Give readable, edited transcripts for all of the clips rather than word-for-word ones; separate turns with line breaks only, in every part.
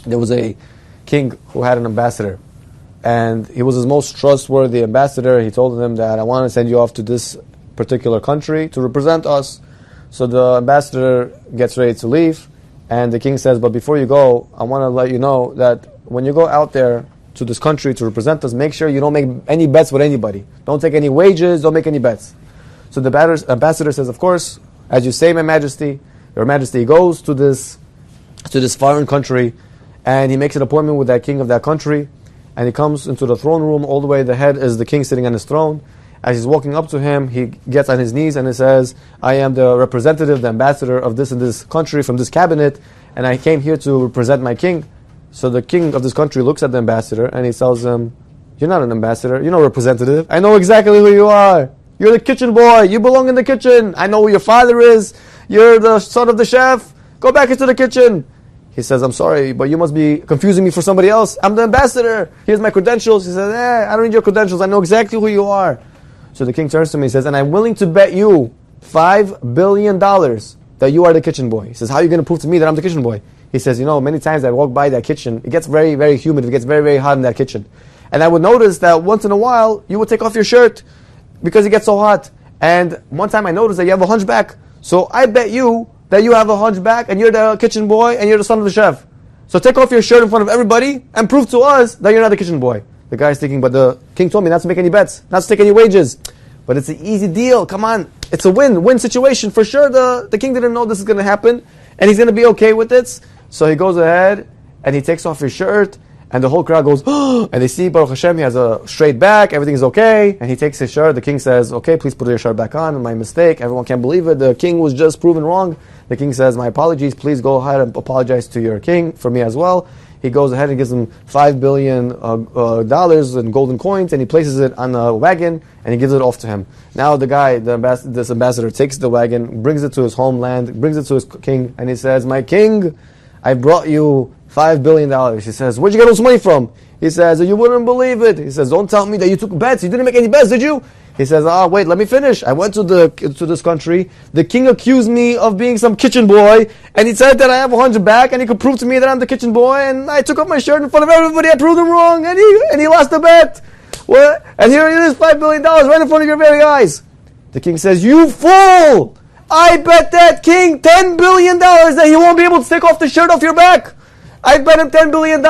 there was a king who had an ambassador, and he was his most trustworthy ambassador. He told him that I want to send you off to this particular country to represent us. So the ambassador gets ready to leave, and the king says, but before you go, I want to let you know that when you go out there to this country to represent us, make sure you don't make any bets with anybody. Don't take any wages, don't make any bets. So the ambassador says, of course, as you say, my majesty. Your majesty goes to this foreign country, and he makes an appointment with that king of that country, and he comes into the throne room. All the way the head is the king sitting on his throne. As he's walking up to him, he gets on his knees and he says, I am the representative, the ambassador of this and this country from this cabinet, and I came here to represent my king. So the king of this country looks at the ambassador and he tells him, you're not an ambassador, you're no representative. I know exactly who you are. You're the kitchen boy. You belong in the kitchen. I know who your father is. You're the son of the chef. Go back into the kitchen. He says, I'm sorry, but you must be confusing me for somebody else. I'm the ambassador. Here's my credentials. He says, I don't need your credentials. I know exactly who you are. So the king turns to me and says, and I'm willing to bet you $5 billion that you are the kitchen boy. He says, how are you going to prove to me that I'm the kitchen boy? He says, many times I walk by that kitchen, it gets very, very humid. It gets very, very hot in that kitchen. And I would notice that once in a while, you would take off your shirt because it gets so hot. And one time I noticed that you have a hunchback. So I bet you that you have a hunchback and you're the kitchen boy and you're the son of the chef. So take off your shirt in front of everybody and prove to us that you're not the kitchen boy. The guy's thinking, but the king told me not to make any bets, not to take any wages. But it's an easy deal. Come on. It's a win-win situation. For sure, the king didn't know this is going to happen, and he's going to be okay with it. So he goes ahead, and he takes off his shirt, and the whole crowd goes, oh, and they see, Baruch Hashem, he has a straight back, everything is okay, and he takes his shirt. The king says, okay, please put your shirt back on, my mistake. Everyone can't believe it. The king was just proven wrong. The king says, my apologies, please go ahead and apologize to your king, for me as well. He goes ahead and gives him $5 billion in golden coins, and he places it on a wagon, and he gives it off to him. Now the guy, this ambassador, takes the wagon, brings it to his homeland, brings it to his king, and he says, my king, I brought you $5 billion. He says, where'd you get all this money from? He says, you wouldn't believe it. He says, don't tell me that you took bets. You didn't make any bets, did you? He says, wait, let me finish. I went to this country. The king accused me of being some kitchen boy, and he said that I have a hunchback, and he could prove to me that I'm the kitchen boy, and I took off my shirt in front of everybody. I proved him wrong, and he lost the bet. What? And here it is, $5 billion right in front of your very eyes. The king says, you fool! I bet that king $10 billion that he won't be able to take off the shirt off your back. I bet him $10 billion.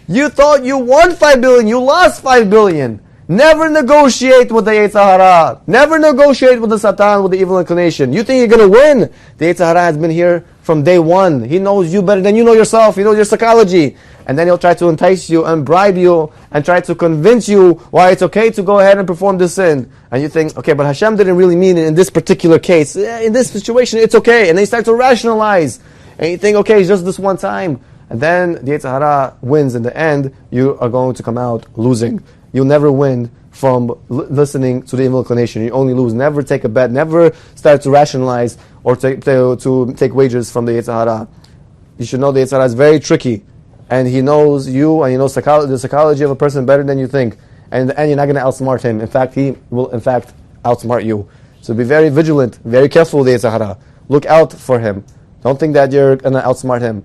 You thought you won $5 billion. You lost $5 billion. Never negotiate with the Yetzer Hara. Never negotiate with the Satan, with the evil inclination. You think you're going to win? The Yetzer Hara has been here from day one. He knows you better than you know yourself. He knows your psychology. And then he'll try to entice you and bribe you and try to convince you why it's okay to go ahead and perform this sin. And you think, okay, but Hashem didn't really mean it in this particular case. In this situation, it's okay. And then you start to rationalize. And you think, okay, it's just this one time. And then the Yetzer Hara wins in the end. You are going to come out losing. You'll never win from listening to the evil inclination. You only lose. Never take a bet. Never start to rationalize or to take wagers from the Yetzer Hara. You should know the Yetzer Hara is very tricky. And he knows you, and he knows the psychology of a person better than you think. And in the end, you're not going to outsmart him. In fact, he will, outsmart you. So be very vigilant, very careful with the Yetzer Hara. Look out for him. Don't think that you're going to outsmart him.